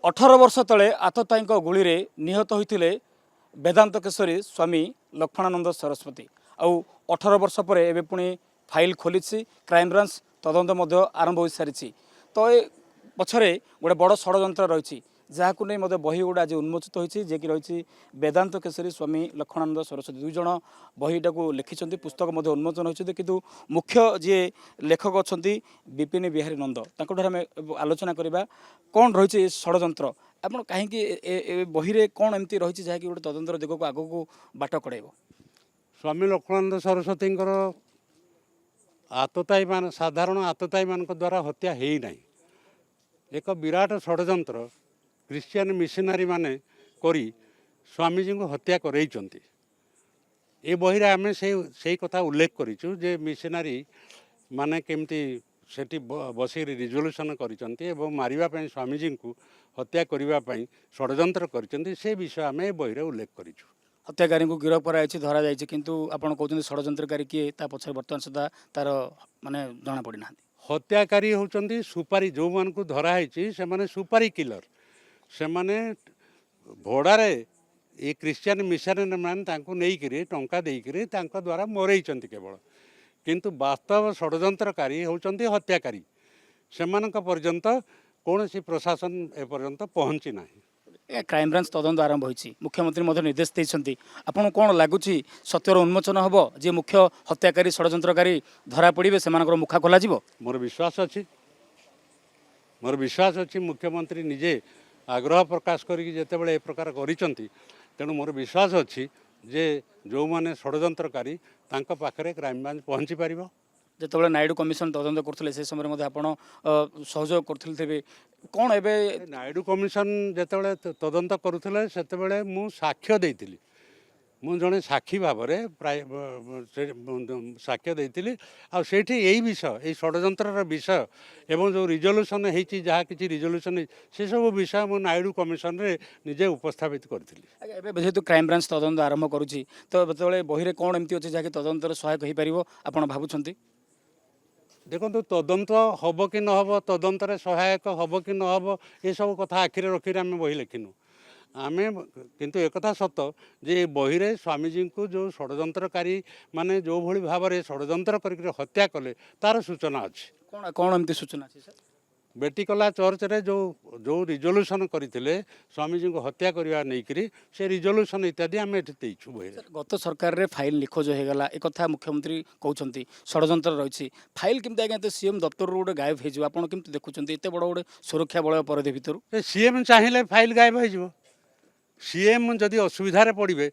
18 वर्ष तले आतताई गुली रे निहत होते वेदांत केशरी स्वामी लक्ष्मणानंद सरस्वती आउ 18 वर्ष पर एवं पुणी फाइल खोली क्राइमब्रांच तदंत आरंभ हो सारी तो ये पछरे गोटे बड़ षड्यंत्र रही जहाँ नहीं बही गुड़ा आज उन्मोचित होती रही वेदांत केशरी स्वामी लक्ष्मणानंद सरस्वती दुई जन बहीटा को लिखिं पुस्तक उन्मोचन होती किंतु मुख्य जी लेखक अच्छा विपिन बिहारी नंद आम आलोचना करवा कौन रही षड्यंत्र आप कहीं बही रे कौन एमती रही जहाँकि गोटे तदंतर दिग को आग को बाट कड़े स्वामी लक्ष्मणानंद सरस्वती आतताई मान साधारण आतताई मान द्वारा हत्या है ही नहीं एक विराट षड्यंत्र क्रिश्चियन मिशनरी माने करी स्वामीजी को हत्या करैचंती ए बही आम से कथा उल्लेख करिचु जे मिशनरी माने केमती सेठी बसी रिजोल्यूशन करिचंती एवं मारिबा पई स्वामीजी को हत्या करिबा पई षड्यंत्र करिचंती से विषय आम ए बही उल्लेख करिचु। हत्याकारी को गिरफ कराई धरा जाइए किंतु आपण कहते षड्यंत्रकारी किए ता पछरे वर्तमान सुधा तार माने जना पड़ी ना हत्याकारी होचंती सुपारी जो मान को धरा है से माने सुपारी किलर से माने भोड़ारे ये क्रिश्चियन मिशनरी मान तांको नेइकरी टंका देइकरी तांको द्वारा मरैचंती केवल किंतु वास्तव षड्यंत्रकारी होचंती हत्याकारी सेमानक पर्यंत कौन सी प्रशासन एपर्यंत पहुँची ना क्राइमब्रांच तदंत आरंभ होती मुख्यमंत्री निर्देश देते आपन कौन लगुच सत्यर उन्मोचन हम जे मुख्य हत्याकारी षड्यंत्रकारी धरा पड़े से मुखा खोल मोर विश्वास अच्छी मुख्यमंत्री निजे आग्रह प्रकाश करी जितेबाला ए प्रकार करिसंती तेणु मोर विश्वास अच्छी जे जो माने षड्यंत्रकारी तांको पाखरे क्राइमब्रांच पहुँची पारिबो। जिते नायडू कमिशन तदंत करते से समय आप सहयोग करते कौन एवं नायडू कमिशन जितेबाला तदंत करुले से मु साक्ष्य देइतिली मु जड़े साक्षी भाव में प्राय साक्ष्य देइतिली आ सेठी यही विषय ये षड्यंत्र विषय एवं जो रिजोल्यूशन होती जहाँ किसी रिजोल्यूशन से सब विषय मु नायडू कमिशन रे निजे उपस्थापित करी जेहेतु क्राइमब्रांच तदंत आरंभ करुच्ची तो बतले बही कौन एमती अच्छे जहाँकि तदंतर सहायक हो पार आप भावुंट देखो तदंत हम कि नहब तदंतर सहायक हम कि नहब ये सब कथा आखिरे रखी आम बही लिखिनु आम किंतु एक सत जे बही रे स्वामीजी को जो षड्यंत्रकारी माने जो भली भाव में षड्यंत्र करके हत्या कले तार सूचना अच्छी कौन कौन एमती सूचना अच्छी सर बेटिकला चर्च रे जो जो रिजोल्यूशन करते स्वामीजी को हत्या करवा नहीं से रिजोल्यूशन इत्यादि आम ये बही गत सरकार रे फाइल निखोज होगा एक कथा मुख्यमंत्री कहते षड्यंत्र रही फाइल केमती आज्ञा सीएम दफ्तर गोटे गायब हो देखुं एत बड़ गोटे सुरक्षा बल परिधि भितर सीएम चाहिए फाइल गायब हो सीएम जदि असुविधार पड़े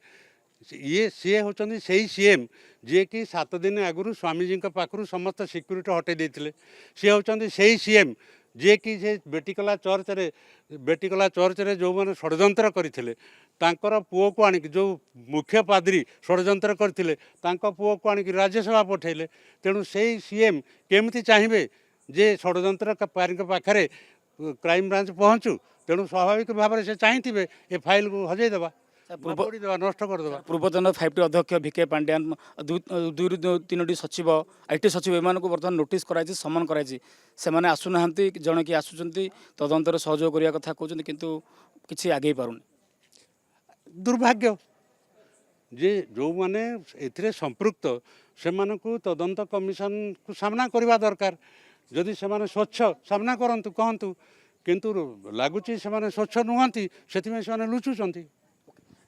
ये सी होती से सीएम जी कि 7 दिन आगु स्वामीजी पाखु समस्त सिक्यूरीटी हटे देते सी होती से सीएम जी कि से बेटिकला चर्च रे जो मैंने षड्यंत्र करते पुओ को आणिक जो मुख्य पाद्री षड्यंत्र करते पुओ को आणिक राज्यसभा पठेले तेणु से सीएम केमती चाहिए जे षड्यंत्र पाखे क्राइमब्रांच पहुँचू तेणु स्वाभाविक भाव में से चाहिए ए फाइल को हजेदेवा नष्ट करदे पूर्वतन 5टी अध्यक्ष भिके पांड्यान 2-3 सचिव आईटी सचिव एम को बर्तमान नोटिस कराई समन कराई से आसुना जड़े कि आसुंच तदंतर सहयोग करने कथा कहते किंतु किसी आगे पारुनि दुर्भाग्य जे जो माने एथिरे संपृक्त से तदंत कमिशन को सामना करवा दरकार जदि से स्वच्छ सामना करंतु कहतु किंतु लगुच से स्वच्छ नुहति से लुचुंट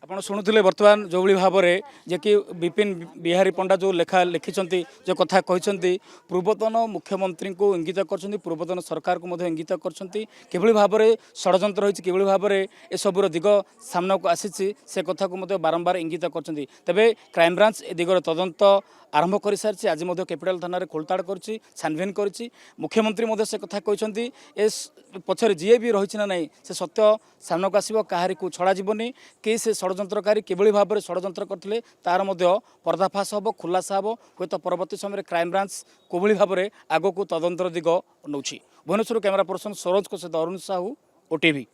आपड़ शुणुले बर्तमान जो भाव में जे कि विपिन बिहारी पंडा जो लेखा लिखिं जो कथा कहते पूर्वतन मुख्यमंत्री को इंगित कर पूर्वतन सरकार को इंगित कर भाव में षड्यंत्र रही कि भाव में ए सबूर दिग सामना को आसी से कथा को बारंबार इंगित कर तेज क्राइमब्रांच ए दिगर तदंत आरंभ कर सारी आज कैपिटाल थाना खोलताड़ कर छानभिन कर मुख्यमंत्री से कथा कहते पछरे जी भी रही ना नहीं से सत्य सामना को आसो कहारी को छड़ा जीवनी कि से षड्यंत्रकारी किभली भाव में षड्यंत्र करते तार पर्दाफाश हम खुलासा हम हूँ तो परवर्ती समय क्राइमब्रांच कोभली भाव में आग को तदंतर दिग नौ भुवनेश्वर कैमेरा पर्सन सरोज सहित अरुण साहू ओटीवी।